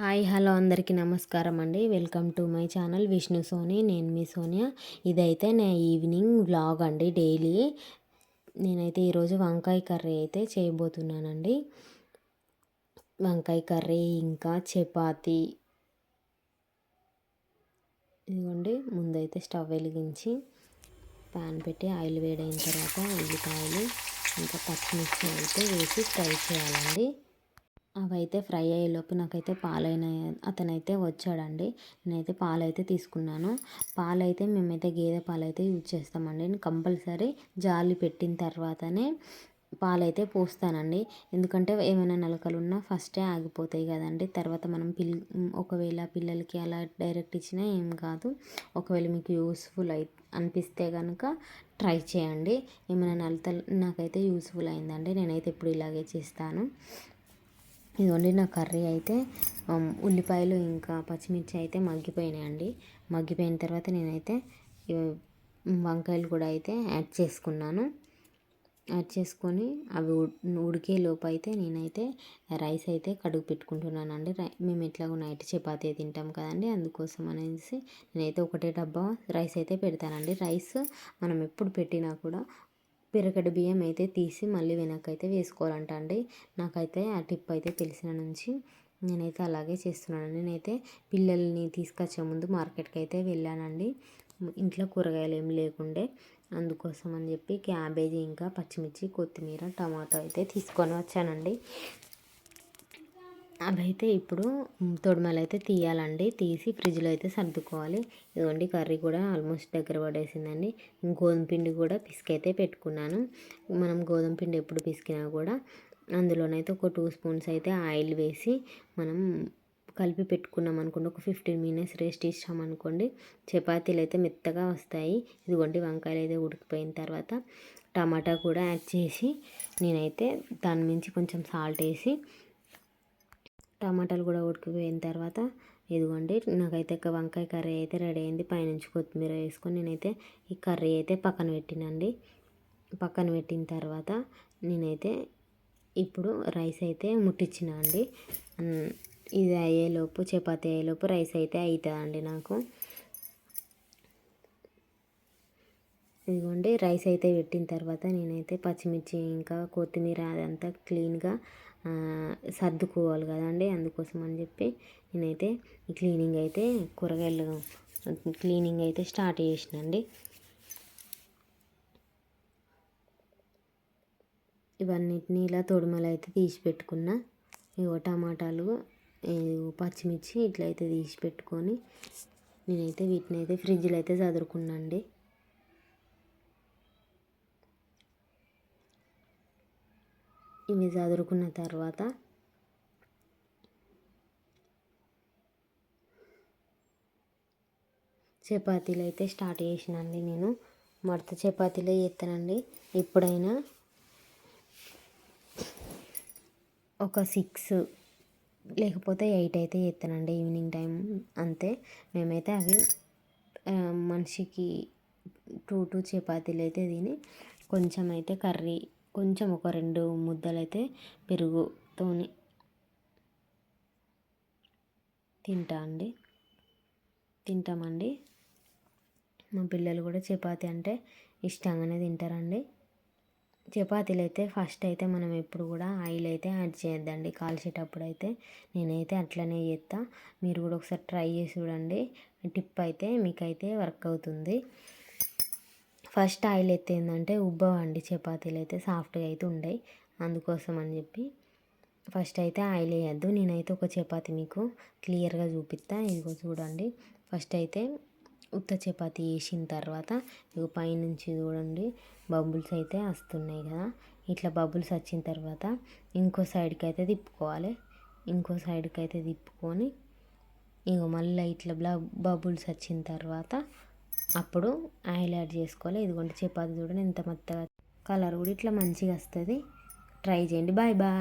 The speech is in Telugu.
హాయ్ హలో అందరికీ నమస్కారం అండి. Welcome to my channel Vishnu Soni. నేను మీ సోనియా. ఇదైతే నా ఈవినింగ్ వ్లాగ్ అండి. డైలీ నేనైతే ఈరోజు వంకాయ కర్రీ అయితే చేయబోతున్నానండి. వంకాయ కర్రీ ఇంకా చపాతి. ఇదిగోండి, ముందైతే స్టవ్ వెలిగించి ప్యాన్ పెట్టి ఆయిల్ వేడైన తర్వాత ఉల్లిపాయలు ఇంకా పచ్చిమిర్చి అయితే వేసి ఫ్రై చేయాలండి. అవైతే ఫ్రై అయ్యేలోపు నాకైతే పాలైన అతనైతే వచ్చాడండి. నేనైతే పాలైతే తీసుకున్నాను. పాలైతే మేమైతే గేదె పాలైతే యూజ్ చేస్తామండి. నేను కంపల్సరీ జాలి పెట్టిన తర్వాతనే పాలైతే పోస్తానండి. ఎందుకంటే ఏమైనా నలకలున్నా ఫస్టే ఆగిపోతాయి కదండి. తర్వాత మనం ఒకవేళ పిల్లలకి అలా డైరెక్ట్ ఇచ్చినా ఏం కాదు. ఒకవేళ మీకు యూస్ఫుల్ అనిపిస్తే కనుక ట్రై చేయండి. ఏమైనా నలతలు నాకైతే యూస్ఫుల్ అయిందండి. నేనైతే ఇప్పుడు ఇలాగే చేస్తాను. ఇదిగోండి, నా కర్రీ అయితే ఉల్లిపాయలు ఇంకా పచ్చిమిర్చి అయితే మగ్గిపోయినాయండి. మగ్గిపోయిన తర్వాత నేనైతే వంకాయలు కూడా అయితే యాడ్ చేసుకున్నాను. యాడ్ చేసుకొని అవి ఉడికే లోపు అయితే నేనైతే రైస్ అయితే కడుగు పెట్టుకుంటున్నానండి. మేము ఎట్లాగో నైట్ చపాతీ తింటాం కదండి, అందుకోసం అనేసి నేనైతే ఒకటే డబ్బా రైస్ అయితే పెడతానండి. రైస్ మనం ఎప్పుడు పెట్టినా కూడా పిరకడ బియ్యం అయితే తీసి మళ్ళీ వెనకైతే వేసుకోవాలంట అండి. నాకైతే ఆ టిప్ అయితే తెలిసిన నుంచి నేనైతే అలాగే చేస్తున్నాను. నేనైతే పిల్లల్ని తీసుకొచ్చే ముందు మార్కెట్కి అయితే వెళ్ళానండి. ఇంట్లో కూరగాయలు ఏమి లేకుండే, అందుకోసం అని చెప్పి క్యాబేజీ ఇంకా పచ్చిమిర్చి కొత్తిమీర టమాటో అయితే తీసుకొని వచ్చానండి. అవైతే ఇప్పుడు తొడిమలు అయితే తీయాలండి. తీసి ఫ్రిడ్జ్లో అయితే సర్దుకోవాలి. ఇదిగోండి, కర్రీ కూడా ఆల్మోస్ట్ దగ్గర పడేసిందండి. గోధుమ పిండి కూడా పిసికైతే పెట్టుకున్నాను. మనం గోధుమ పిండి ఎప్పుడు పిసికినా కూడా అందులోనైతే ఒక 2 స్పూన్స్ అయితే ఆయిల్ వేసి మనం కలిపి పెట్టుకున్నాం అనుకోండి, ఒక 15 మినిట్స్ రెస్ట్ ఇచ్చామనుకోండి, చపాతీలు అయితే మెత్తగా వస్తాయి. ఇదిగోండి, వంకాయలు అయితే ఉడికిపోయిన తర్వాత టమాటా కూడా యాడ్ చేసి నేనైతే దాని మించి కొంచెం సాల్ట్ వేసి టమాటాలు కూడా ఉడికిపోయిన తర్వాత ఇదిగోండి, నాకైతే వంకాయ కర్రీ అయితే రెడీ అయింది. పైనుంచి కొత్తిమీర వేసుకొని నేనైతే ఈ కర్రీ అయితే పక్కన పెట్టినండి. పక్కన పెట్టిన తర్వాత నేనైతే ఇప్పుడు రైస్ అయితే ముట్టించిన అండి. ఇది అయ్యేలోపు చపాతీ అయ్యేలోపు రైస్ అయితే అవుతుందండి నాకు. ఇదిగోండి, రైస్ అయితే పెట్టిన తర్వాత నేనైతే పచ్చిమిర్చి ఇంకా కొత్తిమీర అదంతా క్లీన్గా సర్దుకోవాలి కదండి. అందుకోసం అని చెప్పి నేనైతే క్లీనింగ్ అయితే కూరగాయలు క్లీనింగ్ అయితే స్టార్ట్ చేసినండి. ఇవన్నిటిని ఇలా తొడిమలు అయితే తీసి పెట్టుకున్నా. ఇగో టమాటాలు పచ్చిమిర్చి ఇట్లయితే తీసి పెట్టుకొని నేనైతే వీటిని అయితే ఫ్రిడ్జ్లో అయితే చదురుకున్నాండి. ఇవి చదురుకున్న తర్వాత చపాతీలు అయితే స్టార్ట్ చేసినండి. నేను మడత చపాతీలే చేస్తానండి. ఎప్పుడైనా ఒక 6 లేకపోతే 8 అయితే చేస్తానండి ఈవినింగ్ టైం అంతే. మేమైతే అవి మనిషికి 2 చపాతీలు అయితే తిని కొంచెం అయితే కర్రీ కొంచెం ఒక 2 ముద్దలు అయితే పెరుగుతోని తింటామండి. మా పిల్లలు కూడా చపాతీ అంటే ఇష్టంగానే తింటారండి. చపాతీలు అయితే ఫస్ట్ అయితే మనం ఎప్పుడు కూడా ఆయిల్ అయితే యాడ్ చేయొద్దండి కాల్చేటప్పుడు అయితే. నేనైతే అట్లనే చేస్తా. మీరు కూడా ఒకసారి ట్రై చేసి చూడండి. టిప్ అయితే మీకైతే వర్క్ అవుతుంది. ఫస్ట్ ఆయిల్ అయితే ఏంటంటే ఉబ్బవండి చపాతీలు అయితే సాఫ్ట్గా అయితే ఉండయి. అందుకోసం అని చెప్పి ఫస్ట్ అయితే ఆయిల్ వేయద్దు. నేనైతే ఒక చపాతీ మీకు క్లియర్గా చూపిస్తా. ఇదిగో చూడండి, ఫస్ట్ అయితే ఉత్త చపాతీ వేసిన తర్వాత ఇక పైనుంచి చూడండి బబుల్స్ అయితే వస్తున్నాయి కదా. ఇట్లా బబుల్స్ వచ్చిన తర్వాత ఇంకో సైడ్కి అయితే తిప్పుకోవాలి. ఇంకో సైడ్కి అయితే తిప్పుకొని ఇక మళ్ళీ ఇట్లా బబుల్స్ వచ్చిన తర్వాత అప్పుడు ఆయిల్ యాడ్ చేసుకోవాలి. ఇదిగోండి, చపాతీ చూడండి ఎంత మెత్తగా, కలర్ కూడా ఇట్లా మంచిగా వస్తుంది. ట్రై చేయండి. Bye bye.